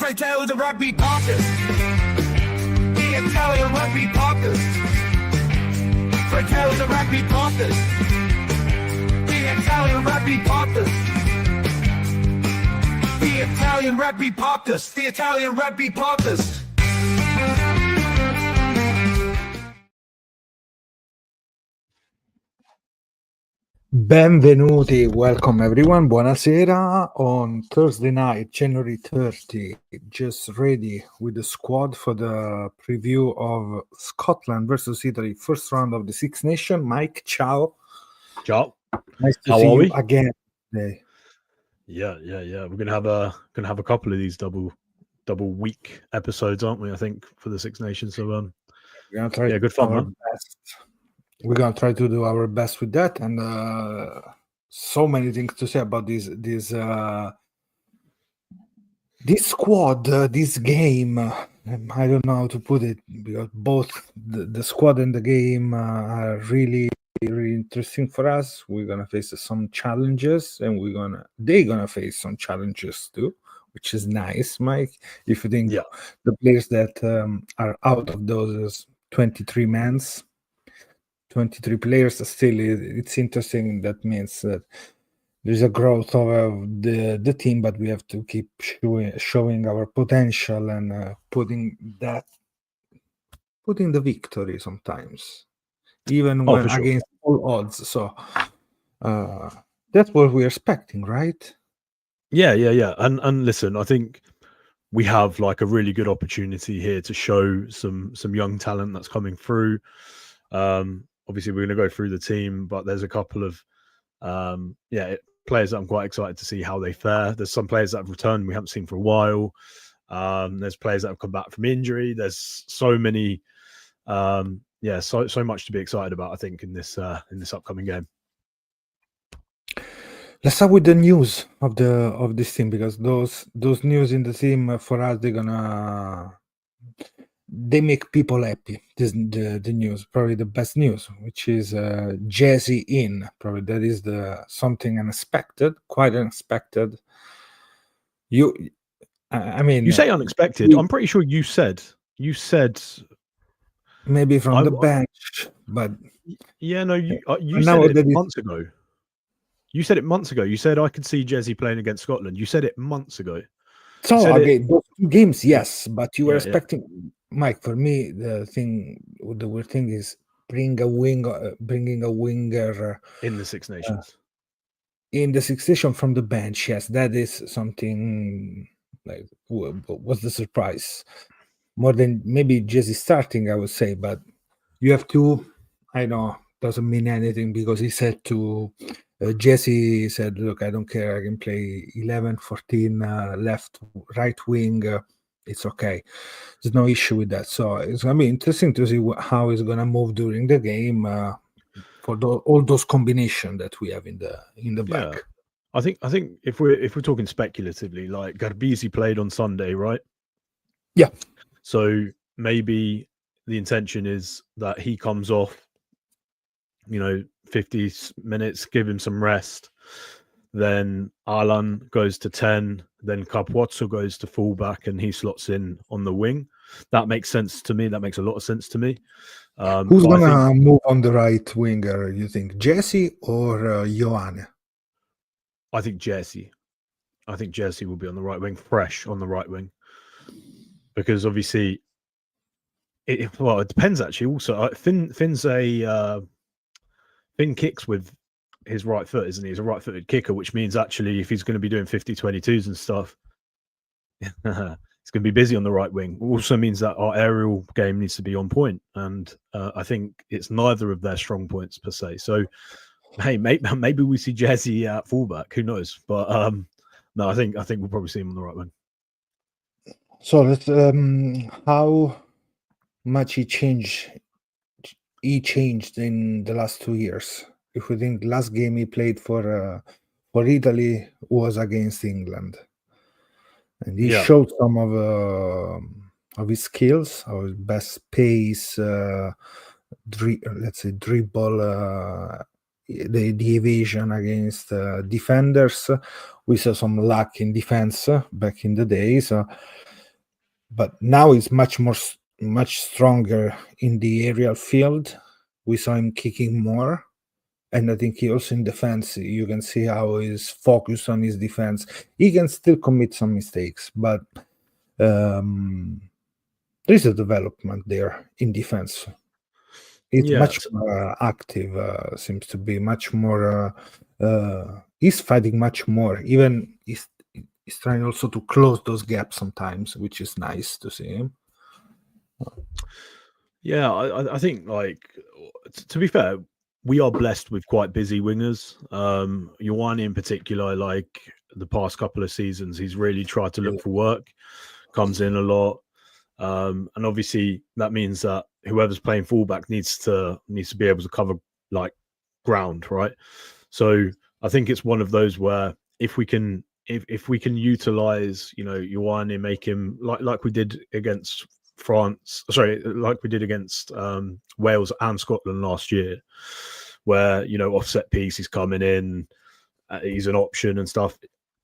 Fratello Rugby Podcast. The Italian Rugby Podcast. Fratello Rugby Podcast. The Italian Rugby Podcast. The Italian Rugby Podcast. The Italian Rugby Podcast. Benvenuti, welcome everyone, buonasera. On Thursday night, January 30, just ready with the squad for the preview of Scotland versus Italy, first round of the Six Nations. Mike, ciao. Ciao. Nice to How see are you we? again today. Yeah. We're gonna have a couple of these double week episodes, aren't we? I think for the Six Nations. So We're gonna try yeah, good fun, our man. best. We're gonna try to do our best with that, and so many things to say about this squad, this game. I don't know how to put it, because both the squad and the game are really interesting for us. We're gonna face some challenges, and they're gonna face some challenges too, which is nice, Mike. If you think the players that are out of those 23 players, still it's interesting. That means that there's a growth of the team, but we have to keep showing our potential and putting the victory sometimes, even when for sure. against all odds. So that's what we're expecting, right? Yeah. And listen, I think we have like a really good opportunity here to show some young talent that's coming through. Obviously, we're going to go through the team, but there's a couple of players that I'm quite excited to see how they fare. There's some players that have returned we haven't seen for a while. There's players that have come back from injury. There's so many, so much to be excited about, I think, in this upcoming game. Let's start with the news of this team, because those news in the team for us, they make people happy. The news, probably the best news, which is Jesse in. Probably that is something unexpected, quite unexpected. You say unexpected. I'm pretty sure you said maybe from the bench, but you said it months ago. You said it months ago. You said I could see Jesse playing against Scotland. You said it months ago. So those two games, yes, but you were expecting, Mike. For me, the weird thing is bringing a winger in the Six Nations. In the Six Nations from the bench, yes, that is something. Like, what's the surprise? More than maybe Jesse starting, I would say, but you have to. I know doesn't mean anything, because he said to. Jesse said, look, I don't care. I can play 11, 14, left, right wing. It's okay. There's no issue with that. So it's going to be interesting to see how he's going to move during the game for all those combinations that we have in the back. Yeah. I think if we're talking speculatively, like Garbisi played on Sunday, right? Yeah. So maybe the intention is that he comes off, 50 minutes, give him some rest. Then Alan goes to 10. Then Capuozzo goes to fullback, and he slots in on the wing. That makes sense to me. That makes a lot of sense to me. Who's gonna move on the right winger? You think Jesse or Ioane? I think Jesse. I think Jesse will be on the right wing, fresh on the right wing, because obviously, it depends actually. Also, Finn kicks with his right foot, isn't he? He's a right-footed kicker, which means actually if he's going to be doing 50-22s and stuff, he's going to be busy on the right wing. Also means that our aerial game needs to be on point, and I think it's neither of their strong points per se. So, hey, maybe we see Jesse at fullback. Who knows? But no, I think we'll probably see him on the right wing. So let's how much he changed in the last 2 years. If we think last game he played for Italy was against England, and he showed some of his skills, of his best pace, dribble, the evasion against defenders. We saw some lack in defense back in the day. So but now he's much stronger in the aerial field. We saw him kicking more, and I think he also in defense. You can see how he's focused on his defense. He can still commit some mistakes, but there is a development there in defense. It's Yeah, much more active. Seems to be much more. He's fighting much more. Even he's trying also to close those gaps sometimes, which is nice to see him. yeah. I think like to be fair, we are blessed with quite busy wingers. Ioane in particular, like the past couple of seasons, he's really tried to look for work. Comes in a lot. And obviously that means that whoever's playing fullback needs to be able to cover like ground, right? So I think it's one of those where if we can utilize, Ioane, make him like we did against like we did against Wales and Scotland last year, where offset piece is coming in, he's an option and stuff.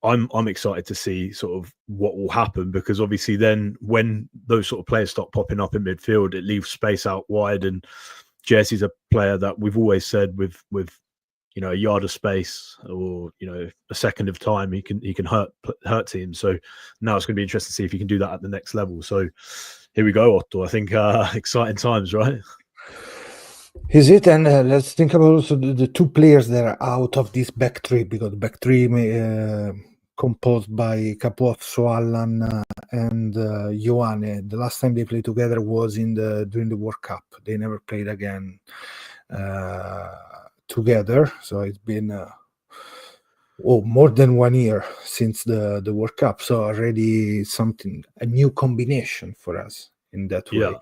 I'm excited to see sort of what will happen, because obviously then when those sort of players start popping up in midfield, it leaves space out wide. And Jesse's a player that we've always said with a yard of space or a second of time, he can hurt teams. So now it's going to be interesting to see if he can do that at the next level. So here we go, Otto. I think exciting times, right? Is it? And let's think about also the two players that are out of this back three, because the back three composed by Capozzo, Allan, and Ioane. The last time they played together was during the World Cup. They never played again together. So it's been more than 1 year since the World Cup. So already a new combination for us in that way. Yeah.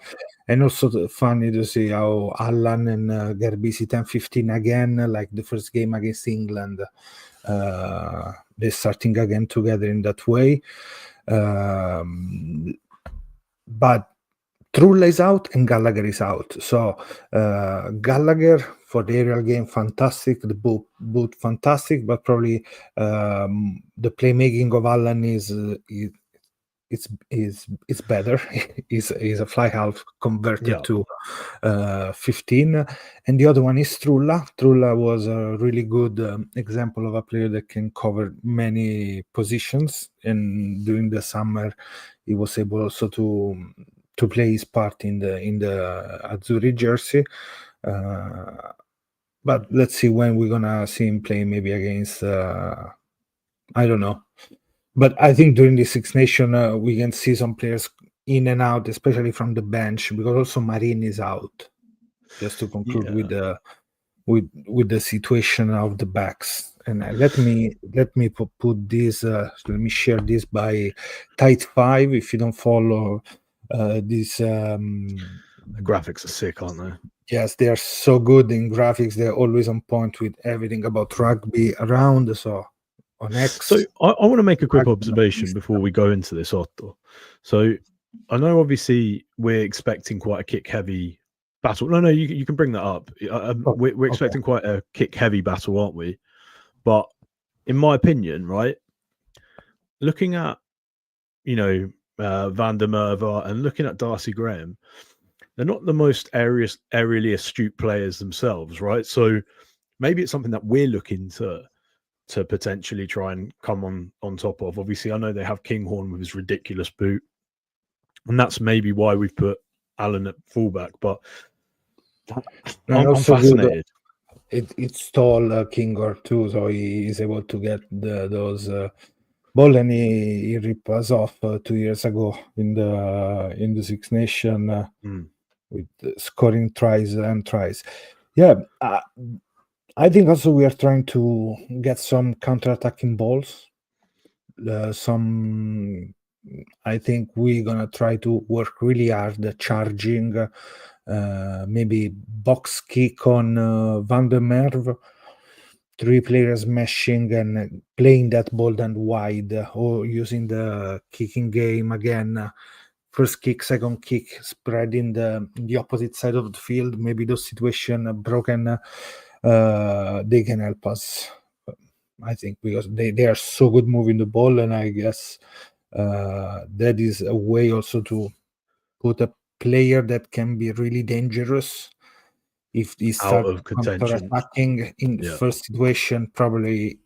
And also funny to see how Allan and Garbisi 10-15 again, like the first game against England, they're starting again together in that way. But Trulla is out and Gallagher is out. So Gallagher for the aerial game, fantastic. The boot fantastic, but probably the playmaking of Allan is better. Is a fly half converted to 15, and the other one is Trulla. Trulla was a really good example of a player that can cover many positions, and during the summer he was able also to play his part in the Azzurri jersey. But let's see when we're gonna see him play, maybe against I don't know. But I think during the Six Nations, we can see some players in and out, especially from the bench, because also Marin is out. Just to conclude with the situation of the backs, and let me put this. Let me share this by Tight 5. If you don't follow this, the graphics are sick, aren't they? Yes, they are so good in graphics. They're always on point with everything about rugby around. So. On X. So I want to make a quick observation before we go into this, Otto. So I know obviously we're expecting quite a kick-heavy battle. No, you can bring that up. We're expecting quite a kick-heavy battle, aren't we? But in my opinion, right, looking at Van der Merwe and looking at Darcy Graham, they're not the most aerially astute players themselves, right? So maybe it's something that we're looking to potentially try and come on top of. Obviously, I know they have Kinghorn with his ridiculous boot, and that's maybe why we've put Allan at fullback. But I'm fascinated. It's tall Kinghorn too, so he is able to get those ball, and he ripped us off 2 years ago in the Six Nations with scoring tries. Yeah. I think also we are trying to get some counter-attacking balls. I think we're gonna try to work really hard charging, maybe box kick on Van der Merwe, 3 players meshing and playing that ball then wide, or using the kicking game again. First kick, second kick, spreading the opposite side of the field. Maybe those situations broken. They can help us, I think, because they are so good moving the ball, and I guess That is a way also to put a player that can be really dangerous if he Out starts of contention. counter-attacking in the Yeah. first situation. Probably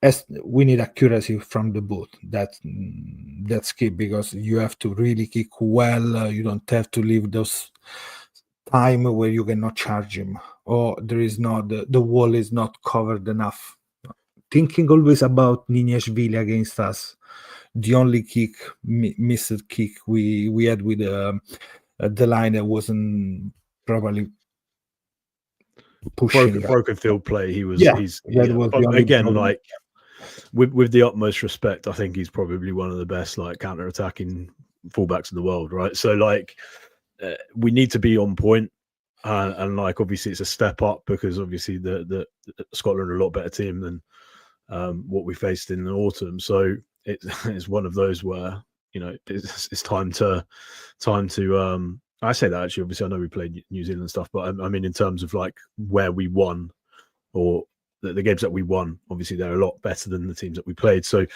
as we need accuracy from the boot. That's key, because you have to really kick well. You don't have to leave those time where you cannot charge him, or there is not the wall is not covered enough. Thinking always about Niniashvili against us, the only kick missed kick we had with the line that wasn't probably pushing. Broken field play. He was. Yeah, He's. that Yeah. was the But only again, problem. like with the utmost respect, I think he's probably one of the best like counter-attacking fullbacks in the world, right? So like, we need to be on point, and like obviously it's a step up because obviously the Scotland are a lot better team than what we faced in the autumn. So it's one of those where it's time to I say that actually. Obviously, I know we played New Zealand stuff, but I mean in terms of like where we won or the games that we won, obviously they're a lot better than the teams that we played. So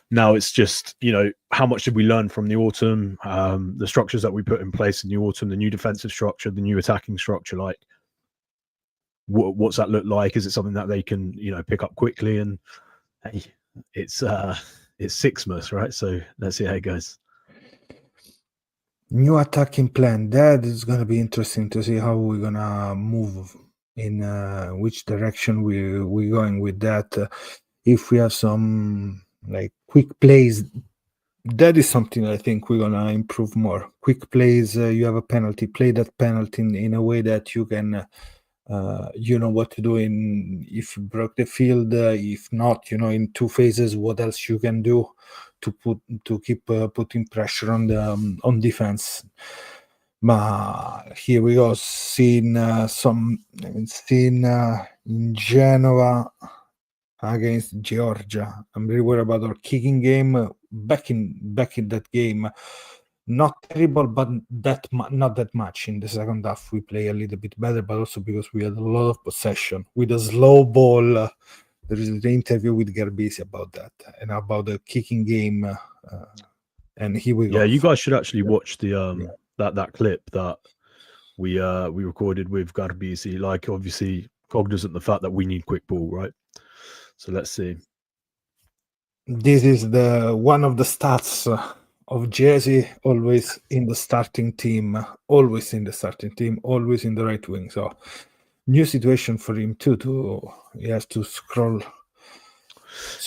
now it's just, how much did we learn from the autumn? The structures that we put in place in the autumn, the new defensive structure, the new attacking structure, like what's that look like? Is it something that they can, pick up quickly? And hey, it's Sixmas, right? So let's see how it goes. New attacking plan. That is going to be interesting to see how we're going to move in which direction we're going with that. If we have some like quick plays, that is something I think we're going to improve more. Quick plays, you have a penalty, play that penalty in a way that you can you know what to do if you broke the field. If not, in two phases, what else you can do to keep putting pressure on defense. But here we go, seeing in Genova against Georgia. I'm very worried about our kicking game. Back in that game, not terrible, but not that much. In the second half, we play a little bit better, but also because we had a lot of possession with a slow ball. There is the interview with Garbisi about that and about the kicking game. And here we go. Yeah, you guys should actually watch the that clip that we recorded with Garbisi. Like, obviously cognizant the fact that we need quick ball, right? So let's see. This is one of the stats of Jesse, always in the starting team, always in the right wing. So new situation for him too. He has to scroll.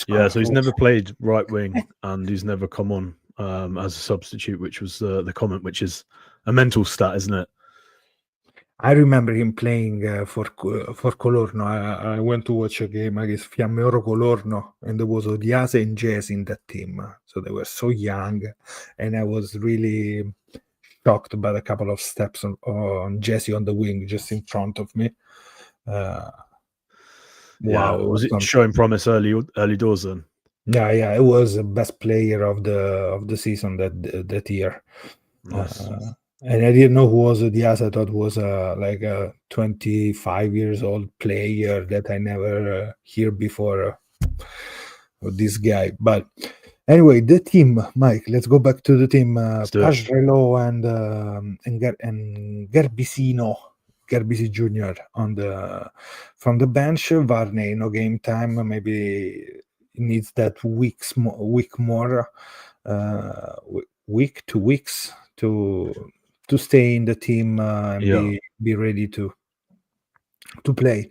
Yeah, so he's never played right wing and he's never come on as a substitute, which was the comment, which is a mental stat, isn't it? I remember him playing for Colorno. I went to watch a game against Fiamme Colorno, and there was Odiase and Jesse in that team. So they were so young, and I was really shocked by a couple of steps on Jesse on the wing, just in front of me. Wow! Was it showing promise early doors then? Yeah, it was the best player of the season that year. Nice. And I didn't know who was Diaz. I thought was like a 25 years old player that I never hear before. This guy, but anyway, the team, Mike. Let's go back to the team. Pagerello and Garbisi Jr. from the bench. Varney, no game time. Maybe needs that week more, 2 weeks to stay in the team and be ready to play.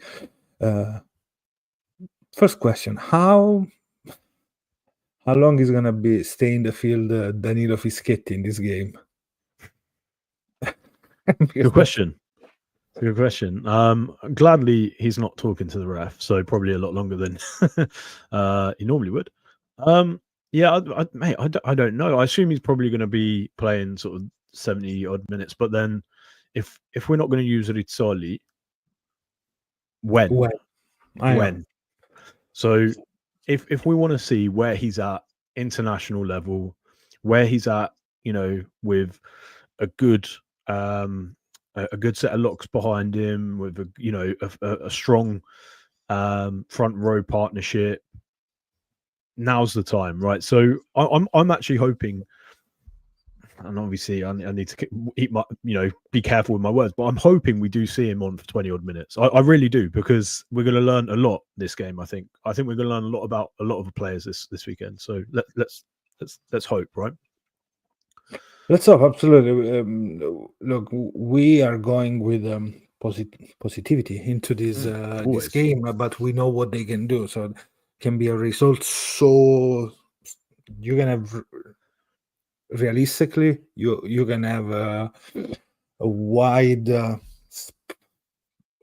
First question: How long is gonna be stay in the field Danilo Fischetti in this game? Good question. Gladly he's not talking to the ref, so probably a lot longer than he normally would. Yeah, I don't know. I assume he's probably going to be playing sort of 70 odd minutes, but then if we're not going to use Rizzoli, when? So if we want to see where he's at international level, where he's at, with a good set of locks behind him, with a strong front row partnership, now's the time, right? So I'm actually hoping, and obviously I need to eat my, be careful with my words, but I'm hoping we do see him on for 20 odd minutes. I really do, because we're going to learn a lot this game. I think we're going to learn a lot about a lot of the players this weekend. So let's hope, right? Let's hope, absolutely. Look, we are going with positivity into this game, but we know what they can do. So it can be a result. So you can have, realistically, you can have a wide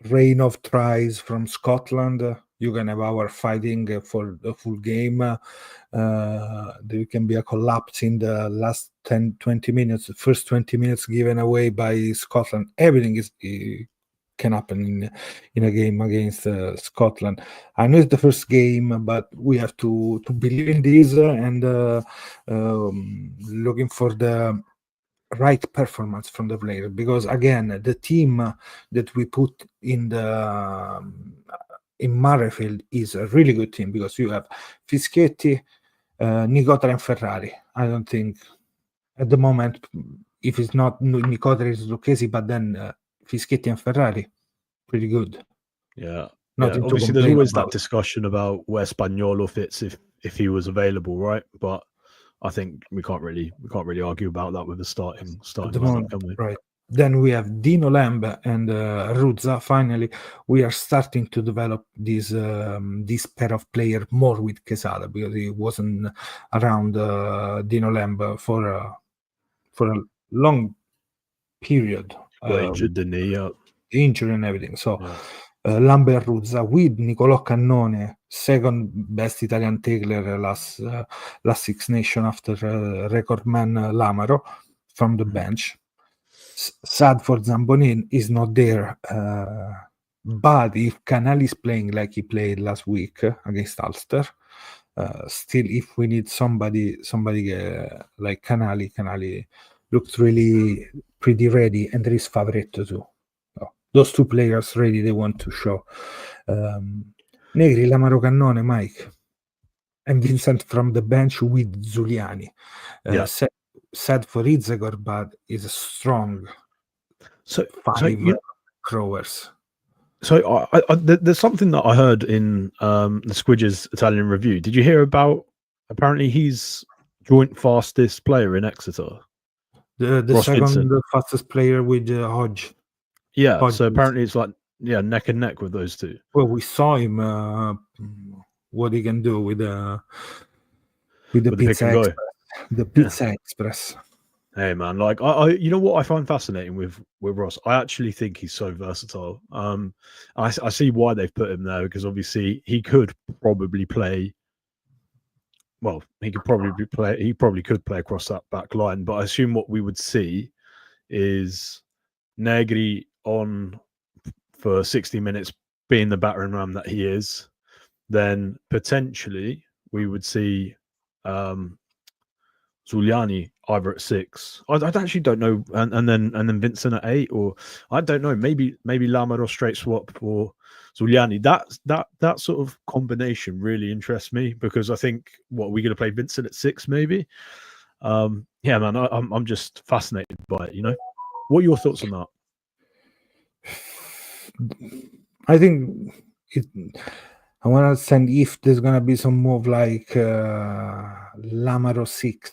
reign of tries from Scotland. You can have our fighting for the full game. There can be a collapse in the last 10-20 minutes. The first 20 minutes given away by Scotland. Everything can happen in a game against Scotland. I know it's the first game, but we have to believe in this and looking for the right performance from the player, because again, the team that we put in Murrayfield is a really good team, because you have Fischetti, Nicotera and Ferrari. I don't think at the moment, if it's not Nicotera, it's Lucchesi, but then Fischetti and Ferrari, pretty good. Yeah. Obviously, there's always that discussion about where Spagnolo fits if he was available, right? But I think we can't really argue about that with the starting lineup, can we? Right. Then we have Dino Lamb and Ruzza. Finally, we are starting to develop this pair of players more with Quesada, because he wasn't around Dino Lamb for a long period. Injured, didn't he? Yeah. Injury and everything. So Lamb and Ruzza with Nicolò Cannone, second best Italian tackler last Six Nations after recordman Lamaro from the bench. Sad for Zambonin is not there, but if Canali is playing like he played last week against Ulster, still if we need somebody like Canali looks really pretty ready, and there is Favoretto too. Those two players ready, they want to show. Negri, Lamaro, Cannone, Mike, and Vincent from the bench with Zuliani. Sad for Itzegor, but is a strong five Crowers. So there's something that I heard in the Squidges Italian review. Did you hear about? Apparently, he's joint fastest player in Exeter. The second fastest player with Hodge. Yeah, Hodge. So apparently it's like neck and neck with those two. Well, we saw him what he can do with the Pizza Express. The Pizza Express. Hey man, like I you know what I find fascinating with Ross? I actually think he's so versatile. I see why they've put him there, because obviously he could probably play. Well, he probably could play across that back line, but I assume what we would see is Negri on for 60 minutes, being the battering ram that he is. Then potentially we would see Zuliani either at 6. I actually don't know, and then Vincent at 8, or I don't know. Maybe Lamaro straight swap for Zuliani. That sort of combination really interests me, because I think we're going to play Vincent at 6, maybe. Yeah, man, I'm just fascinated by it. What are your thoughts on that? I think I want to send if there's gonna be some move like Lamaro 6.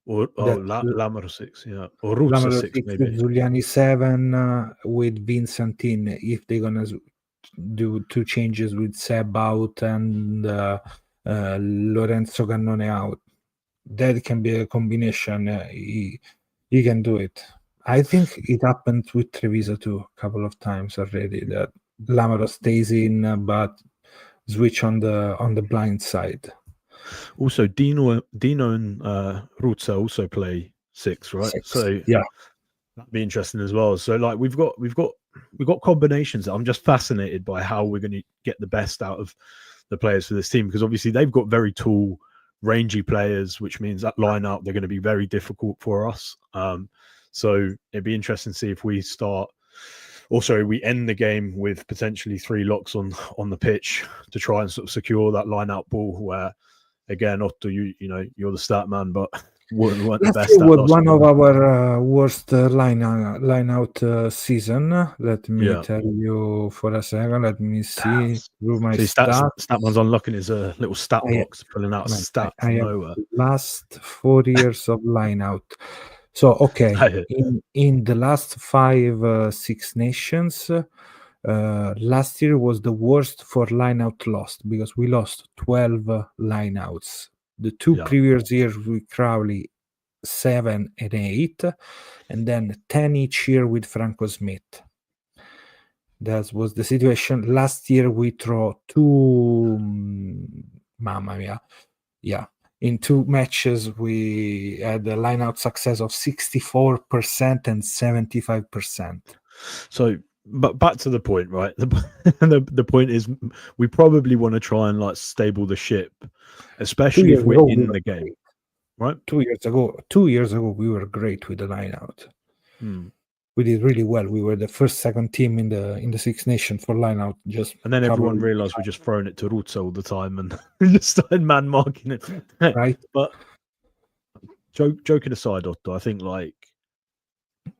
Or Lamaro 6, yeah. Or Ruzza 6, maybe. Zuliani 7 with Vincent in. If they're gonna do 2 changes with Seb out and Lorenzo Cannone out, that can be a combination. He can do it. I think it happened with Treviso too, a couple of times already, that Lamaro stays in but switch on the blind side. Also, Dino and Ruzza also play 6, right? 6. So yeah, that'd be interesting as well. So like we've got combinations that I'm just fascinated by how we're going to get the best out of the players for this team, because obviously they've got very tall, rangy players, which means that lineup they're going to be very difficult for us. So it'd be interesting to see if we start. Also, we end the game with potentially 3 locks on the pitch to try and sort of secure that line-out ball, where again, Otto, you're the stat man, but weren't the Last best year at was last one year. of our worst line out season. Let me Yeah. tell you for a second. Let me see through my See, stats. Statman's unlocking his little stat I- box, pulling out Man, stat I from have nowhere. last 4 years of line out. So okay, in the last 5 Six Nations, last year was the worst for line out lost because we lost 12 line outs. The 2 Yeah. previous years with Crowley 7 and 8, and then 10 each year with Franco Smith. That was the situation. Last year we throw 2 mamma mia. Yeah. In 2 matches we had a line out success of 64% and 75%. So, but back to the point, right? The point is, we probably want to try and like stable the ship, especially if we're in the game, right? 2 years ago we were great with the line out. Hmm. We did really well. We were the second team in the Six Nations for line out. And then everyone realized we're just throwing it to Rutsa all the time and just started man marking it. right. But joking aside, Otto, I think like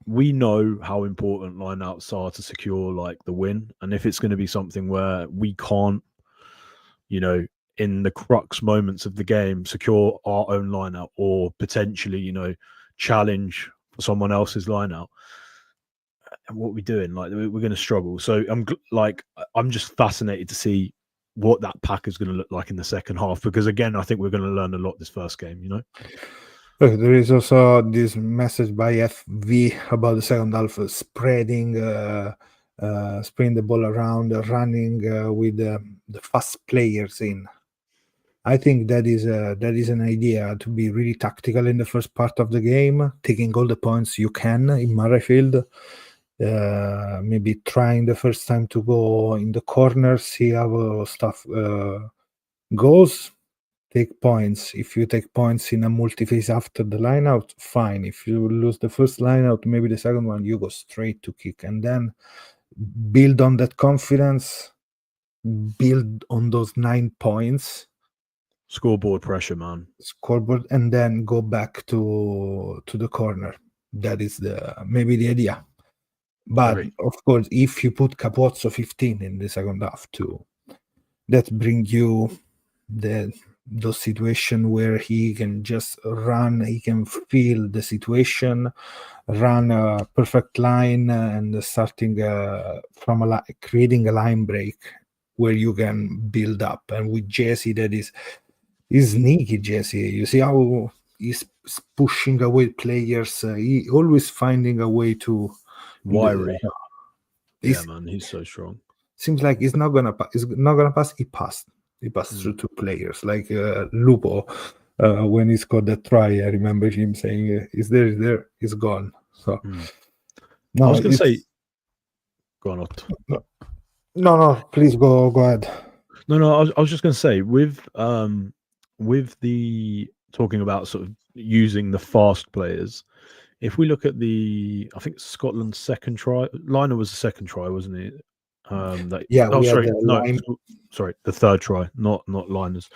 we know how important lineouts are to secure like the win, and if it's going to be something where we can't, in the crux moments of the game, secure our own lineout or potentially, challenge someone else's lineout, what are we doing? Like we're going to struggle. So I'm just fascinated to see what that pack is going to look like in the second half, because again, I think we're going to learn a lot this first game. Look, there is also this message by FV about the second half, spreading the ball around, running with the fast players in. I think that is an idea to be really tactical in the first part of the game, taking all the points you can in Murrayfield. Maybe trying the first time to go in the corner, see how stuff goes. Take points. If you take points in a multi-phase after the lineout, fine. If you lose the first lineout, maybe the second one, you go straight to kick, and then build on that confidence, build on those 9 points. Scoreboard pressure, man. Scoreboard, and then go back to the corner. That is maybe the idea. But of course, if you put Capozzo 15 in the second half too, that brings you those situation where he can just run, he can feel the situation, run a perfect line, and starting from creating a line break where you can build up. And with Jesse, that is sneaky. Jesse, you see how he's pushing away players. He always finding a way to wiry. Yeah, man, he's so strong. Seems like he's not gonna pass. He passed through 2 players, like Lupo when he scored that try. I remember him saying, "Is there? He's gone." So no, I was gonna say, go on, Otto. No, please go ahead. No, I was just gonna say with the talking about sort of using the fast players. If we look at I think Scotland's second try, Liner was the second try, wasn't it? Sorry, the third try, not Liners.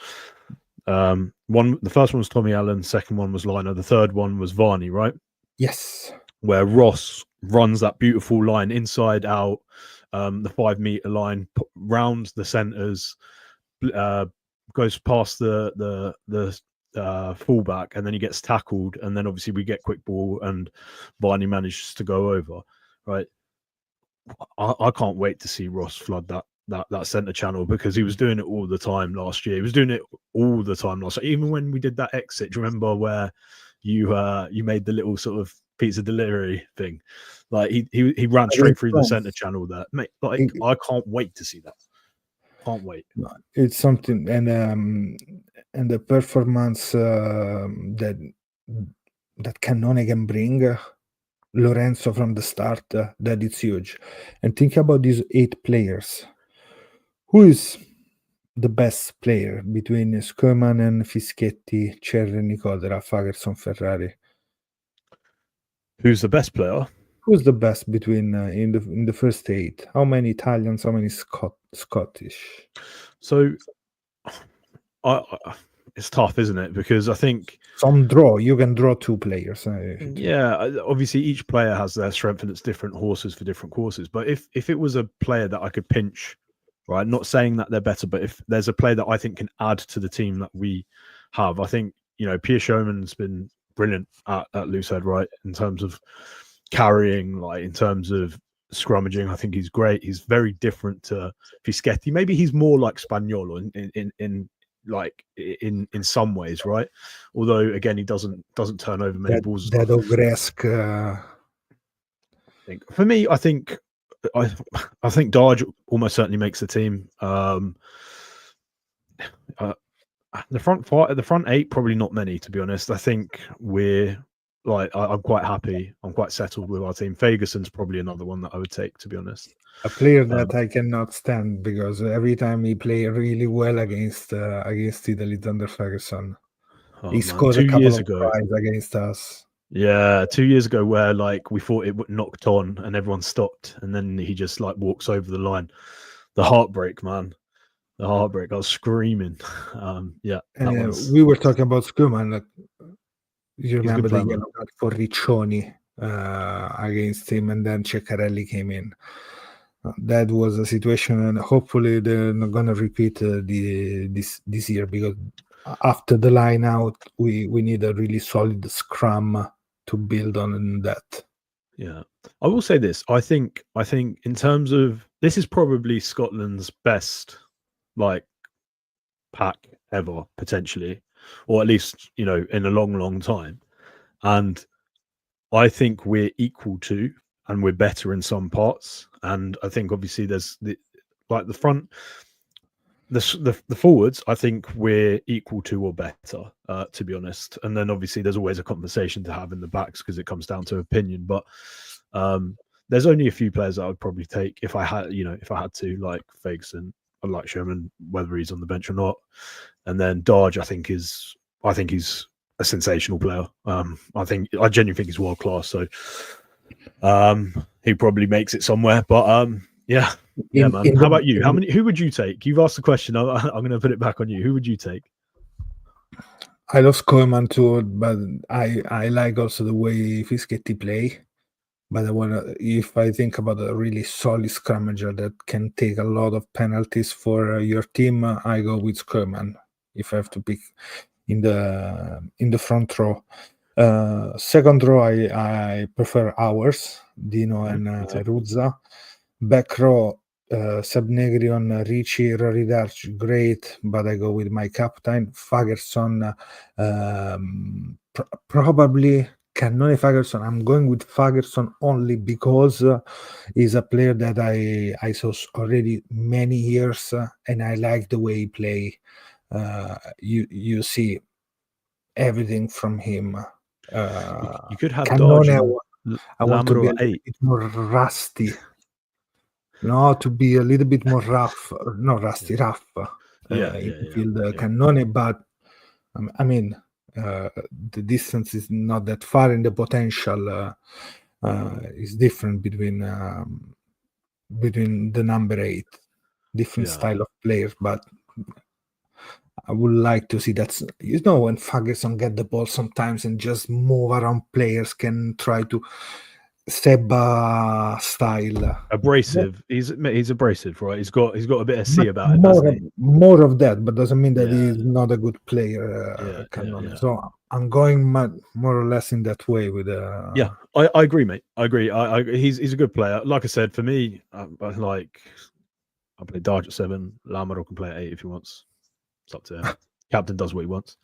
The first one was Tommy Allen, second one was Liner, the third one was Varney, right? Yes. Where Ross runs that beautiful line inside out, the 5 meter line, rounds the centres, goes past the fullback, and then he gets tackled, and then obviously we get quick ball and Varney manages to go over, right? I can't wait to see Ross flood that centre channel, because he was doing it all the time last year. He was doing it all the time last year. Even when we did that exit, do you remember where you made the little sort of pizza delivery thing? Like he ran straight through the centre channel there, mate. Like I can't wait to see that. Can't wait. It's something, and the performance that Cannone can bring, Lorenzo from the start, that it's huge. And think about these 8 players. Who is the best player between Schumann and Fischetti, Cerri, Nicodera, Fagerson, Ferrari? Who's the best player? Who's the best between in the first 8? How many Italians? How many Scottish? So, it's tough, isn't it? Because I think some draw. You can draw 2 players. yeah, obviously each player has their strength and it's different horses for different courses. But if it was a player that I could pinch, right? Not saying that they're better, but if there's a player that I think can add to the team that we have, I think Pierre Schoeman's been brilliant at Loosehead, right? In terms of carrying, like in terms of scrummaging, I think he's great. He's very different to Fischetti. Maybe he's more like Spagnolo in some ways, right? Although again, he doesn't turn over many balls. That Ogresk. For me, I think Darge almost certainly makes the team. The front 8, probably not many, to be honest. I think I'm quite happy. I'm quite settled with our team. Ferguson's probably another one that I would take, to be honest. A player that I cannot stand because every time he plays really well against Italy, under Ferguson, he scored a couple of tries against us. Yeah, 2 years ago, where like we thought it would knocked on and everyone stopped, and then he just like walks over the line. The heartbreak, man. The heartbreak. I was screaming. Yeah. We were talking about Schoeman. You remember the yellow card for Riccioni against him, and then Ceccarelli came in. That was a situation, and hopefully they're not gonna repeat this year, because after the line out, we need a really solid scrum to build on that. Yeah, I will say this. I think in terms of, this is probably Scotland's best like pack ever, potentially, or at least in a long time. And I think we're equal to, and we're better in some parts. And I think obviously there's the front, the forwards, I think we're equal to or better, to be honest. And then obviously there's always a conversation to have in the backs, because it comes down to opinion. But there's only a few players that I would probably take if I had to, like Ferguson. I like Sherman, whether he's on the bench or not. And then Darge, I think he's a sensational player. I genuinely think he's world class. So he probably makes it somewhere. But yeah, man. How about you? Who would you take? You've asked the question. I'm going to put it back on you. Who would you take? I love Schoeman too, but I like also the way Fischetti play. But if I think about a really solid scrummager that can take a lot of penalties for your team, I go with Schoeman. If I have to pick in the front row, second row I prefer ours, Dino and Ruzza. Back row, Sebnegrion, Ricci, Rory Darch, great, but I go with my captain Fagerson. Probably Cannone Fagerson. I'm going with Fagerson only because he's a player that I saw already many years, and I like the way he play. You see everything from him. You could have Cannone. I want to be a 8. bit more rusty. No, to be a little bit more rough. Not rusty, rough. Cannone, but I mean, the distance is not that far, and the potential is different between the number 8. Different style of players, but I would like to see that. When Fagerson get the ball sometimes and just move around players, can try to Seba style. Abrasive. He's abrasive, right? He's got a bit of C about it. More of that, but doesn't mean that he's not a good player. So I'm going more or less in that way with. Yeah, I agree, mate. I agree. He's a good player. Like I said, for me, I play Darge at 7. Lamaro can play at 8 if he wants. It's up to him. Captain does what he wants.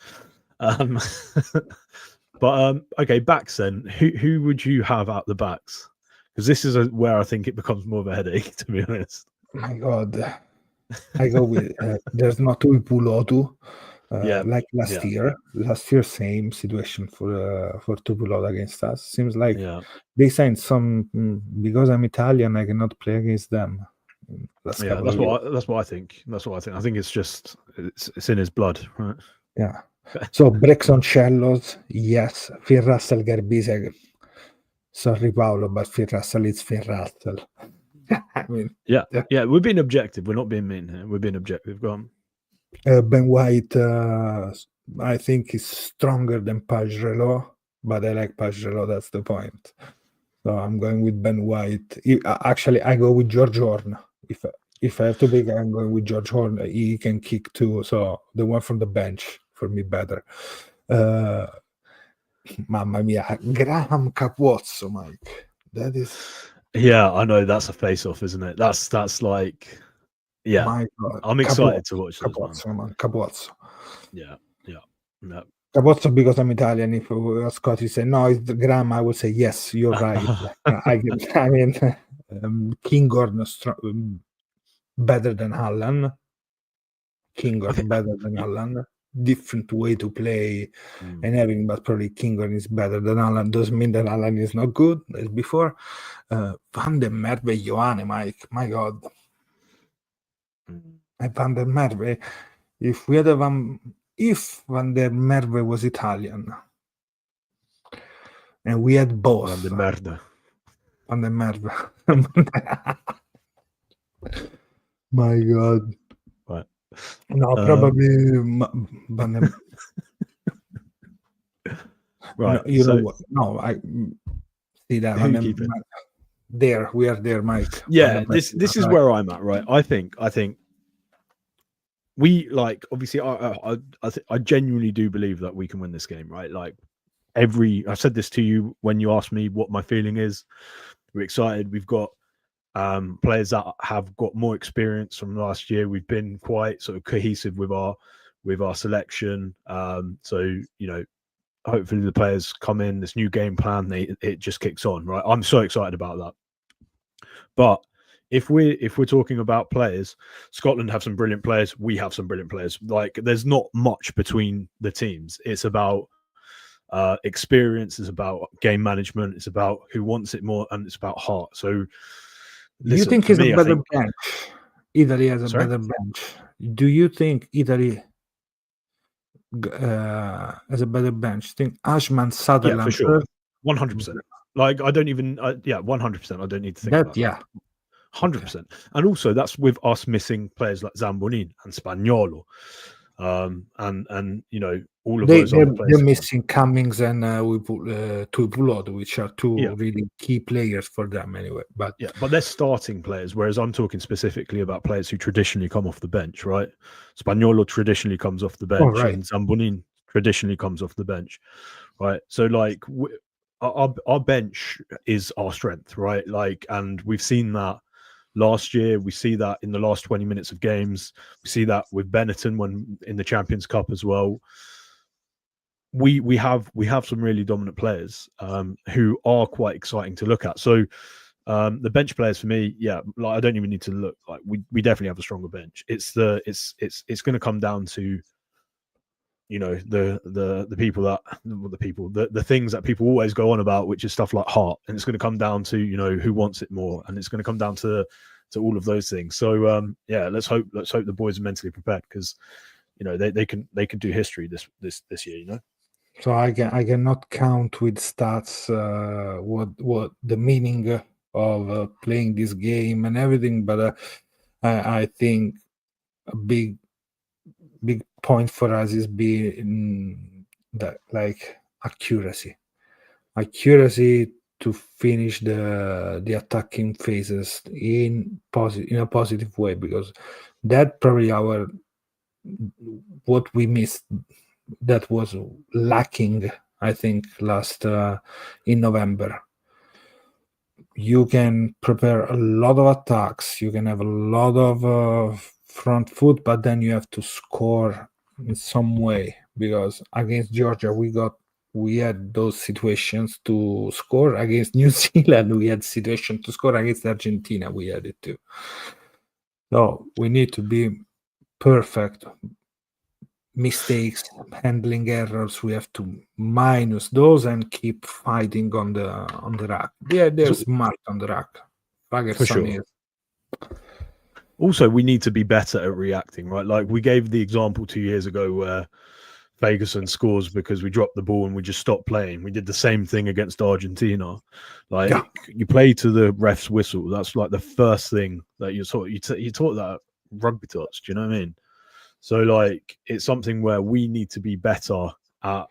But okay, backs then. Who would you have at the backs? Because this is where I think it becomes more of a headache, to be honest. My God, I go with there's not Tuipulotu. Like last year. Last year, same situation for Tuipulotu against us. Seems like they signed some because I'm Italian. I cannot play against them. That's what I think. I think it's in his blood, right? Yeah. So Brexoncellos, yes. Phil Russell, Garbisi. Sorry, Paolo, but Phil Russell is Phil Russell. I mean, yeah. We're being objective. We're not being mean here. We're being objective. Go on. Ben White, I think he's stronger than Pajrelo, but I like Pajrelo. That's the point. So I'm going with Ben White. Actually, I go with George Horn. If I have to pick, I'm going with George Horn. He can kick too. So the one from the bench for me better. Mamma mia, Graham Capozzo, Mike. That is. Yeah, I know that's a face-off, isn't it? That's like, yeah. My God. I'm excited to watch those, man. Capozzo, man. Capozzo. Yeah. Capozzo because I'm Italian. If Scott would say no, it's the Graham, I would say yes, you're right. I mean, Kinghorn better than Allen. Kinghorn better than Allen. Different way to play and everything, but probably Kinghorn is better than Allen. Doesn't mean that Allen is not good as before. Van der Merwe, Ioane, Mike. My God. Van der Merwe. If Van der Merwe was Italian and we had both. Van der Merwe. My God. What? No, probably Van der Right. No, you know what? No, I see that. There, we are there, Mike. Yeah, this is where I'm at, right? I think we like obviously I genuinely do believe that we can win this game, right? Like I said this to you when you asked me what my feeling is. We're excited. We've got players that have got more experience from last year. We've been quite sort of cohesive with our selection. So hopefully the players come in, this new game plan, it just kicks on, right? I'm so excited about that. But if we're talking about players, Scotland have some brilliant players. We have some brilliant players. Like there's not much between the teams. It's about experience. It's about game management. It's about who wants it more, and it's about heart. So, do you think it's a better bench? Italy has a better bench. Do you think Italy has a better bench? Think Ashman, Sutherland, yeah, for sure, 100%. Like I don't even, 100%. I don't need to think about that. 100%. And also that's with us missing players like Zambonin and Spaniolo, and all of those other players. They're missing Cummings and Tuipulot, which are two really key players for them anyway. But they're starting players, whereas I'm talking specifically about players who traditionally come off the bench, right? Spaniolo traditionally comes off the bench, and Zambonin traditionally comes off the bench, right? So like our bench is our strength, right? Like, and we've seen that last year. We see that in the last 20 minutes of games. We see that with Benetton when in the Champions Cup as well. We have some really dominant players who are quite exciting to look at. So the bench players for me, like I don't even need to look. Like we definitely have a stronger bench. It's going to come down to the things that people always go on about, which is stuff like heart, and it's going to come down to who wants it more, and it's going to come down to all of those things. So let's hope the boys are mentally prepared, because they can do history this year. So I cannot count with stats what the meaning of playing this game and everything, but I think a big point for us is being that, like, accuracy to finish the attacking phases in a positive way, because that probably what we missed, that was lacking, I think, last in November. You can prepare a lot of attacks, you can have a lot of front foot, but then you have to score in some way, because against Georgia we had those situations to score. Against New Zealand we had situations to score. Against Argentina we had it too. So we need to be perfect. Mistakes, handling errors, we have to minus those and keep fighting on the rack. They're smart on the rack. For sure. Also, we need to be better at reacting, right? Like we gave the example 2 years ago where Ferguson scores because we dropped the ball and we just stopped playing. We did the same thing against Argentina. Like you play to the ref's whistle. That's like the first thing that you taught that rugby to us. Do you know what I mean? So like it's something where we need to be better at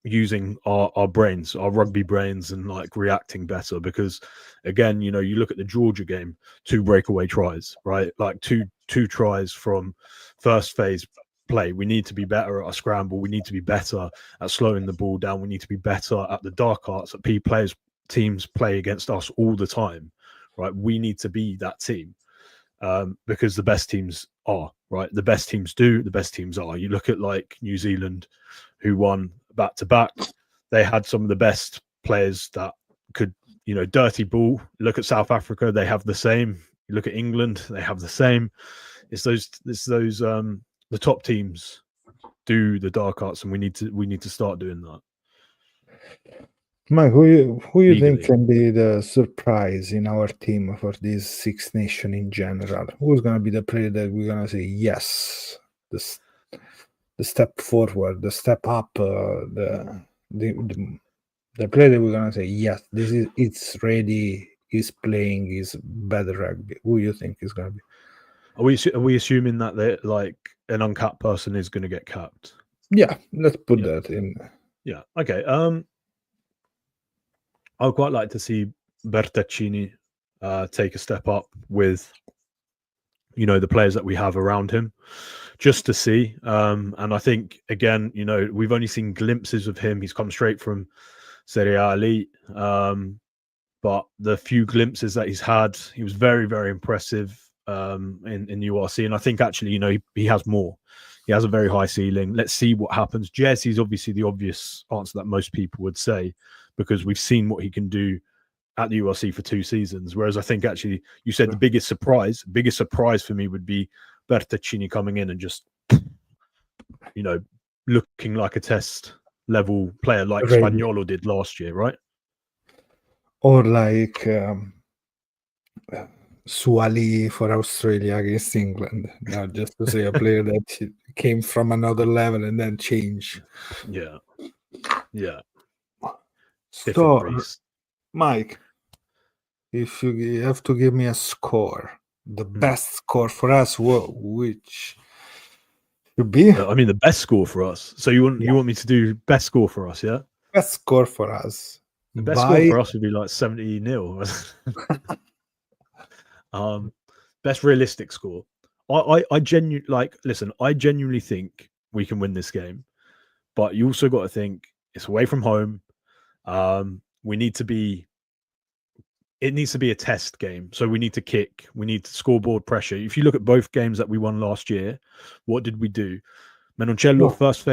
using our brains, our rugby brains, and like reacting better. Because again, you know, you look at the Georgia game, 2 breakaway tries, right? Like two tries from first phase play. We need to be better at a scramble. We need to be better at slowing the ball down. We need to be better at the dark arts that teams play against us all the time, right? We need to be that team. Because the best teams are, right? The best teams do, the best teams are. You look at like New Zealand, who won back to back. They had some of the best players that could, you know, dirty ball. Look at South Africa, they have the same. You look at England, they have the same. It's those the top teams do the dark arts, and we need to start doing that. Mike, who you think Legally. can be the surprise in our team for this Six Nation in general? Who's gonna be the player that we're gonna say yes, the step forward, the step up, the player that we're gonna say yes, it's ready, is playing, is better rugby. Who you think is gonna be? Are we assuming that they like an uncapped person is going to get capped? Yeah, let's put Yeah. that in. Yeah. Okay. I would quite like to see Bertaccini take a step up with, you know, the players that we have around him, just to see. And I think again, you know, we've only seen glimpses of him. He's come straight from Serie A Elite, but the few glimpses that he's had, he was very, very impressive in URC. And I think actually, you know, he has more. He has a very high ceiling. Let's see what happens. Jesse is obviously the obvious answer that most people would say, because we've seen what he can do at the URC for 2 seasons. Whereas I think actually you said the biggest surprise for me would be Bertaccini coming in and just, you know, looking like a test level player like Ready. Spaniolo did last year, right? Or like Suali for Australia against England. Now, just to say a player that came from another level and then changed. Yeah. Yeah. So, Breeze. Mike, if you have to give me a score, the best score for us, which should be? I mean, the best score for us. So you want me to do best score for us, yeah? Best score for us. The best score for us would be like 70-0. Best realistic score. I genuinely I genuinely think we can win this game, but you also got to think it's away from home. It needs to be a test game. So we need to kick, we need scoreboard pressure. If you look at both games that we won last year, what did we do? Menoncello, first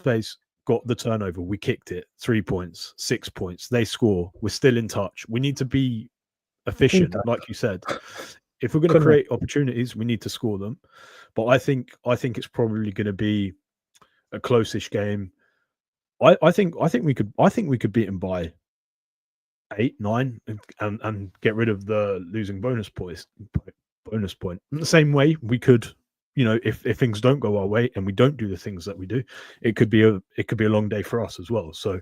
phase got the turnover. We kicked it, 3 points, 6 points. They score. We're still in touch. We need to be efficient, like you said. If we're going to create opportunities, we need to score them. But I think it's probably going to be a close-ish game. I think we could beat them by 8, 9, and get rid of the losing bonus point. In the same way, we could, you know, if things don't go our way and we don't do the things that we do, it could be a long day for us as well. So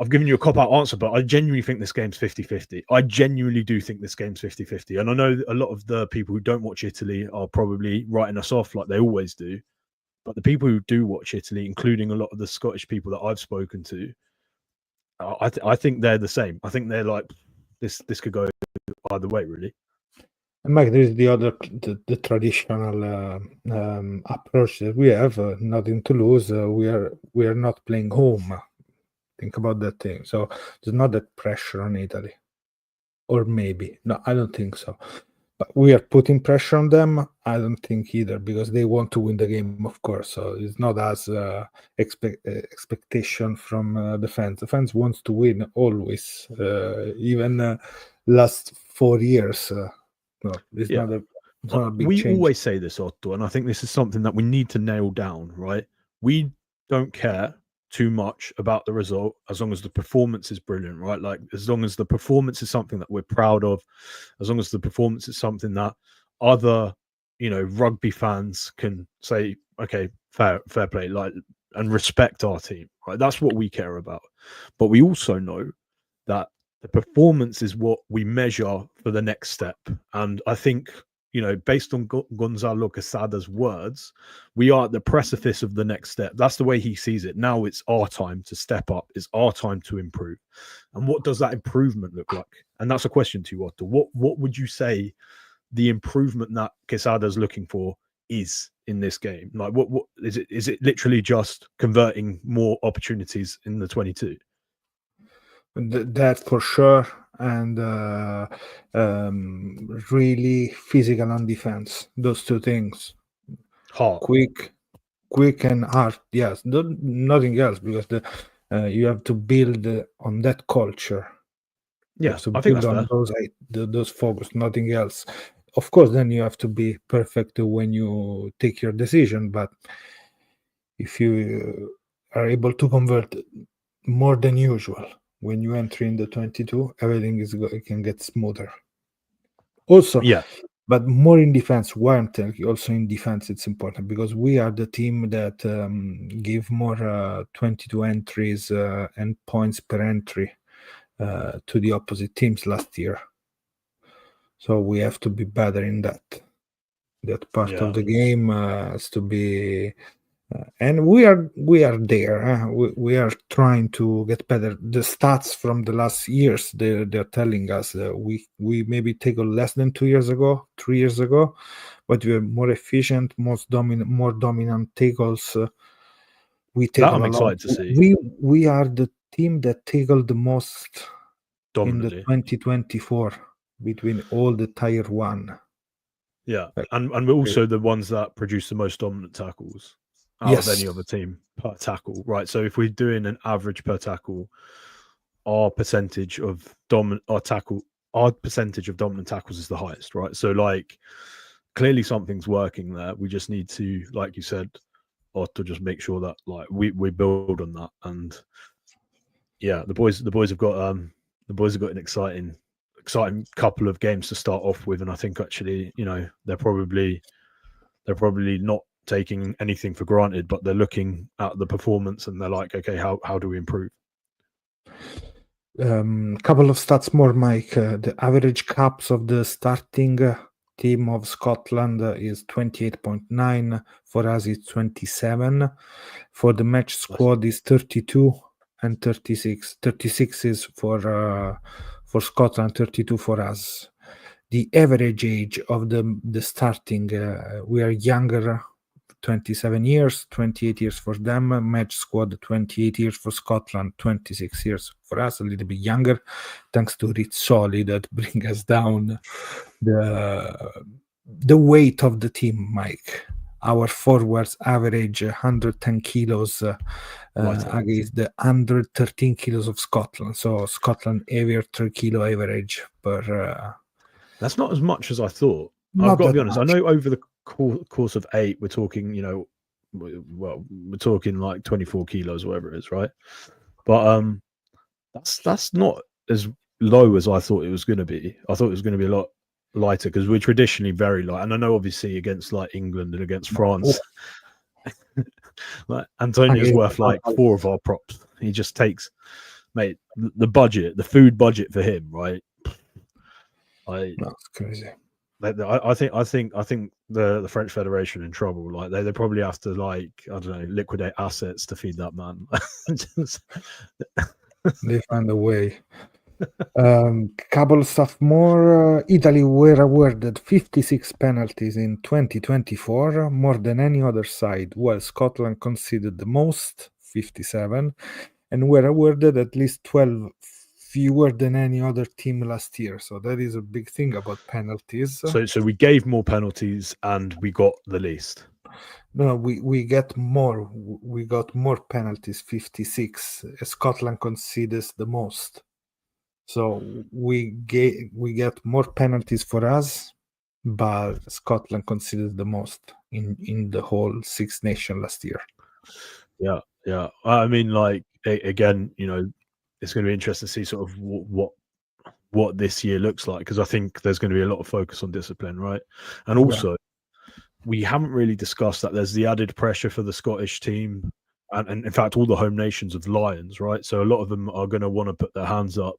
I've given you a cop-out answer, but I genuinely think this game's 50-50. I genuinely do think this game's 50-50. And I know a lot of the people who don't watch Italy are probably writing us off like they always do. But the people who do watch Italy, including a lot of the Scottish people that I've spoken to, I think they're the same. I think they're like, this could go either way, really. And Mike, there is the traditional approach that we have, nothing to lose. We are not playing home. Think about that thing. So there's not that pressure on Italy. Or maybe. No, I don't think so. But we are putting pressure on them. I don't think either, because they want to win the game, of course. So it's not as expectation from the fans. The fans wants to win always, even last 4 years. No, it's not a big we change. always say this, Otto, and I think this is something that we need to nail down, right? We don't care too much about the result as long as the performance is brilliant, right? Like, as long as the performance is something that we're proud of, as long as the performance is something that other, you know, rugby fans can say, okay, fair play, like, and respect our team, right? That's what we care about. But we also know that the performance is what we measure for the next step. And I think, based on Gonzalo Quesada's words, we are at the precipice of the next step. That's the way he sees it. Now it's our time to step up. It's our time to improve. And what does that improvement look like? And that's a question to you, Otto. What would you say the improvement that Quesada's looking for is in this game? Like, what is it? Is it literally just converting more opportunities in the 22? That for sure, and really physical on defense. Those two things, Heart. quick and hard. Yes, nothing else, because you have to build on that culture. Yeah, to I think build that's on fair. those focus, nothing else. Of course, then you have to be perfect when you take your decision. But if you are able to convert more than usual when you enter in the 22, everything can get smoother. Also, Yeah, but more in defense. Why I'm telling you, also in defense, it's important because we are the team that give more 22 entries and points per entry to the opposite teams last year. So we have to be better in that part Yeah. of the game has to be, and we are there. We are trying to get better. The stats from the last years, they're telling us we maybe tackled less than 3 years ago, but we are more efficient, more dominant tackles. We That tackle I'm a lot. excited to see. We are the team that tackled the most in the Dominantly. 2024 between all the tier 1. Yeah, Like, and we're also the ones that produce the most dominant tackles out of any other team per tackle, right? So if we're doing an average per tackle, our percentage of dominant tackles is the highest, right? So like clearly something's working there. We just need to, like you said, or to just make sure that like we build on that. And yeah, the boys have got an exciting couple of games to start off with, and I think actually, they're probably not taking anything for granted, but they're looking at the performance and they're like, okay, how do we improve? Couple of stats more, Mike. The average caps of the starting team of Scotland is 28.9. For us, it's 27. For the match squad is 32 and 36. 36 is for Scotland, 32 for us. The average age of the starting, we are younger, 27 years, 28 years for them. Match squad, 28 years for Scotland, 26 years for us, a little bit younger, thanks to Rizzoli that bring us down the weight of the team, Mike. Our forwards average 110 kilos against the 113 kilos of Scotland. So Scotland heavier 3 kilo average per. That's not as much as I thought. I've got to be honest. Much. I know over the course of 8, we're talking, we're talking like 24 kilos, whatever it is, right? But that's not as low as I thought it was going to be. I thought it was going to be a lot lighter because we're traditionally very light. And I know obviously against like England and against France, like Antonio's worth like 4 of our props. He just takes, mate, the food budget for him, right? That's crazy. I think the French Federation in trouble. Like they probably have to, like, I don't know, liquidate assets to feed that man. They find a way. Couple of stuff more. Italy were awarded 56 penalties in 2024, more than any other side, while Scotland conceded the most, 57, and were awarded at least 12 fewer than any other team last year. So that is a big thing about penalties. So we gave more penalties and we got the least. No, we get more. We got more penalties, 56. Scotland concedes the most. So we get more penalties for us, but Scotland concedes the most in the whole Six Nations last year. Yeah. I mean, like, again, it's going to be interesting to see sort of what this year looks like, because I think there's going to be a lot of focus on discipline, right? And also, we haven't really discussed that there's the added pressure for the Scottish team and in fact all the home nations of Lions, right? So a lot of them are going to want to put their hands up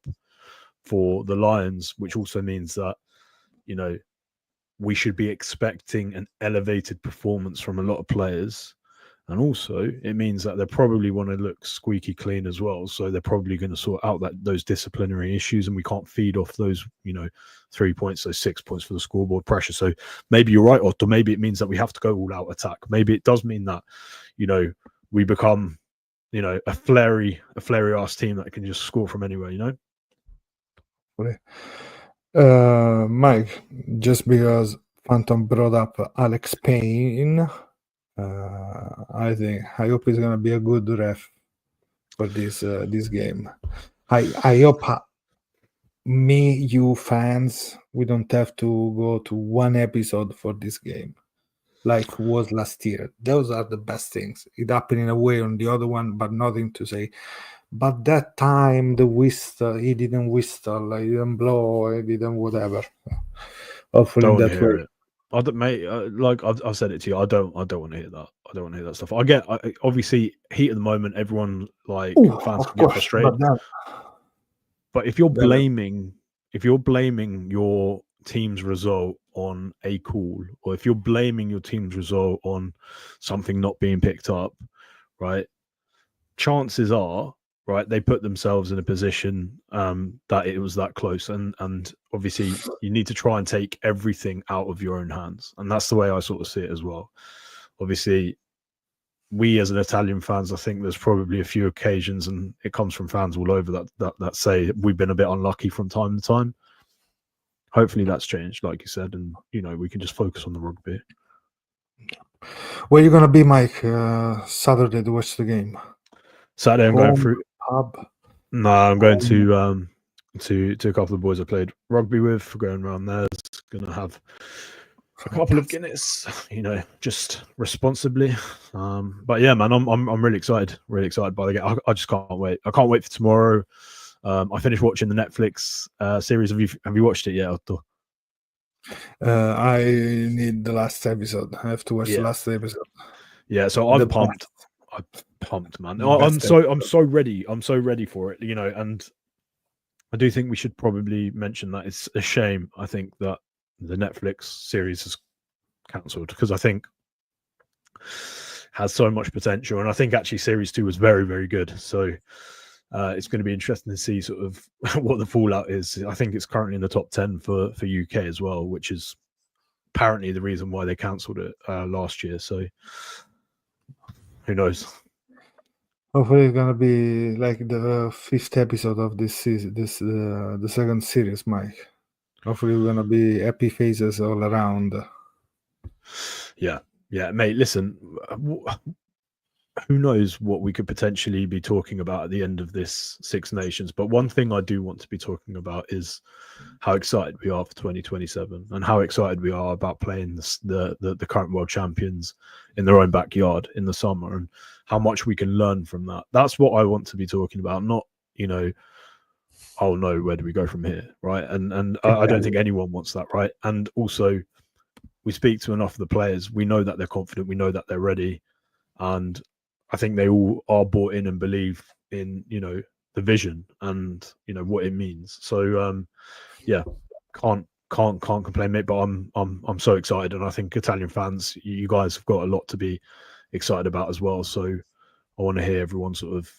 for the Lions, which also means that we should be expecting an elevated performance from a lot of players. And also, it means that they probably want to look squeaky clean as well. So they're probably going to sort out those disciplinary issues, and we can't feed off those, 3 points, those 6 points for the scoreboard pressure. So maybe you're right, Otto. Maybe it means that we have to go all out attack. Maybe it does mean that, we become, a flary ass team that can just score from anywhere. Mike, just because Phantom brought up Alex Payne, I hope he's gonna be a good ref for this game. I hope you fans, we don't have to go to one episode for this game like was last year. Those are the best things. It happened in a way on the other one, but nothing to say. But that time the whistle, he didn't whistle, he didn't blow, he didn't whatever. Hopefully Don't that hear way. it. I don't, mate. Like I've said it to you. I don't want to hear that. I don't want to hear that stuff. I get obviously heat at the moment. Everyone fans can get frustrated. But if you're blaming your team's result on a call, or if you're blaming your team's result on something not being picked up, right? Chances are, right, they put themselves in a position that it was that close, and obviously you need to try and take everything out of your own hands, and that's the way I sort of see it as well. Obviously, we as an Italian fans, I think there's probably a few occasions, and it comes from fans all over that say we've been a bit unlucky from time to time. Hopefully that's changed, like you said, and we can just focus on the rugby. Where are you gonna be, Mike? Saturday to watch the game? Saturday, I'm going through pub. No, I'm going to a couple of the boys I played rugby with. We're going around there. It's gonna have a couple of Guinness, just responsibly. But yeah, man, I'm really excited by the game. I just can't wait. I can't wait for tomorrow. I finished watching the Netflix series. Have you watched it yet, Otto? I need the last episode. I have to watch the last episode. Yeah, so I'm pumped. I'm pumped, man. I'm so ready. I'm so ready for it, and I do think we should probably mention that it's a shame, I think, that the Netflix series is cancelled, because I think has so much potential, and I think actually series 2 was very, very good. So it's going to be interesting to see sort of what the fallout is. I think it's currently in the top 10 for UK as well, which is apparently the reason why they cancelled it last year. So who knows? Hopefully it's gonna be like the 5th episode of this season, the second series, Mike. Hopefully we're gonna be happy faces all around. Yeah, mate. Listen, who knows what we could potentially be talking about at the end of this Six Nations? But one thing I do want to be talking about is how excited we are for 2027, and how excited we are about playing the current world champions in their own backyard in the summer, and how much we can learn from that. That's what I want to be talking about, not, oh no, where do we go from here, right? And exactly. I don't think anyone wants that, right? And also, we speak to enough of the players. We know that they're confident. We know that they're ready, and I think they all are bought in and believe in, the vision and, what it means. So, yeah, can't complain, mate. But I'm so excited, and I think Italian fans, you guys have got a lot to be excited about as well. So I want to hear everyone sort of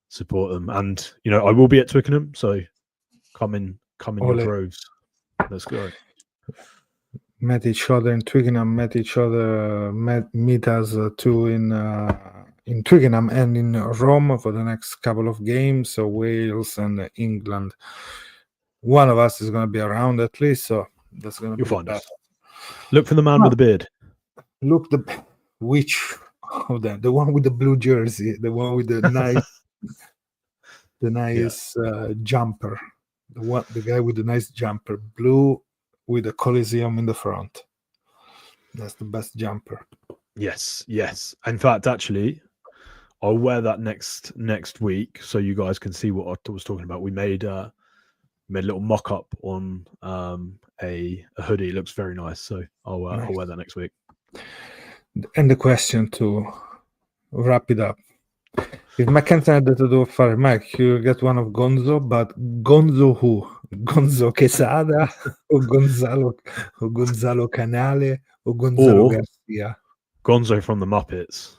support them, and I will be at Twickenham, so come in your droves. Let's go. Met each other in Twickenham. Meet us too in Twickenham and in Rome for the next couple of games. So Wales and England. One of us is going to be around at least. So that's going to be find us. Look for the man with the beard. Look which of them? The one with the blue jersey. The one with the nice, jumper. The guy with the nice jumper, blue, with a Coliseum in the front. That's the best jumper. Yes. In fact, actually, I'll wear that next week, so you guys can see what I was talking about. We made a little mock-up on a hoodie. It looks very nice, so I'll wear that next week. And the question to wrap it up: Il McKenzie ha detto devo fare Mike, you get one of Gonzo, but Gonzo who? Gonzo Quesada o Gonzalo Canale o Gonzalo Or- Garcia? Gonzo from the Muppets.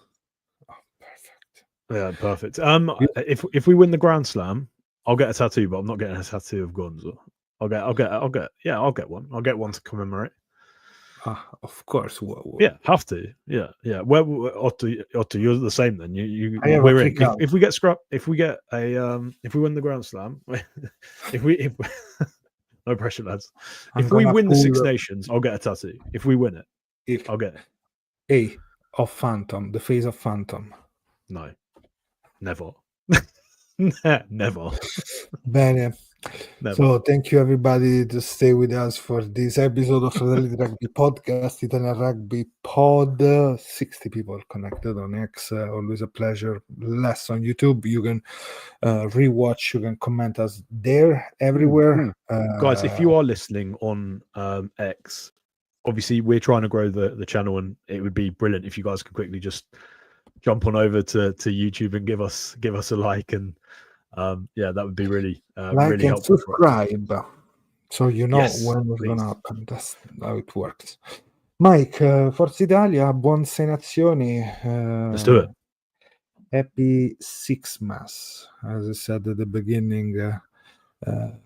Oh, perfect. Yeah, perfect. If we win the Grand Slam, I'll get a tattoo, but I'm not getting a tattoo of Gonzo. I'll get one. I'll get one to commemorate. Of course. Yeah, have to. Yeah. Well, Otto, you're the same then. I have a We're in. freak out. If we get if we win the Grand Slam, if no pressure, lads. If we win the Six Nations, I'll get a tattoo. If we win it, I'll get it. Of Phantom, the face of Phantom. No, never. Never. Bene. Never. So thank you everybody to stay with us for this episode of Fratelli Rugby Podcast, Italian Rugby Pod. 60 people connected on X. Always a pleasure. Less on YouTube. You can rewatch. You can comment us there everywhere. Guys, if you are listening on X, obviously we're trying to grow the channel, and it would be brilliant if you guys could quickly just jump on over to YouTube and give us a like, and that would be really like really and helpful. subscribe, so you know Yes, when it's please. gonna happen. That's how it works. Mike, Forza Italia, buon sei nazioni. Let's do it. Happy Sixmas, as I said at the beginning.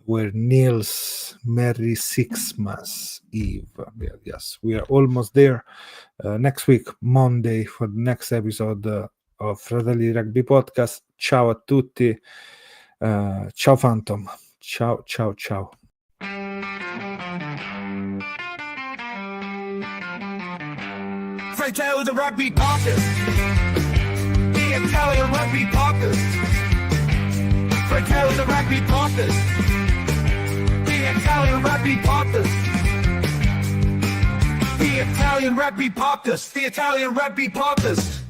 Where Niels Merry Sixmas Eve. Yes, we are almost there. Next week, Monday, for the next episode of Fratelli Rugby Podcast. Ciao a tutti. Ciao Phantom. Ciao. Fratelli Rugby Podcast. The Italian Rugby Podcast. Fratelli Rugby Podcast. The Italian Rugby Podcast. The Italian Rugby Podcast. The Italian Rugby Podcast.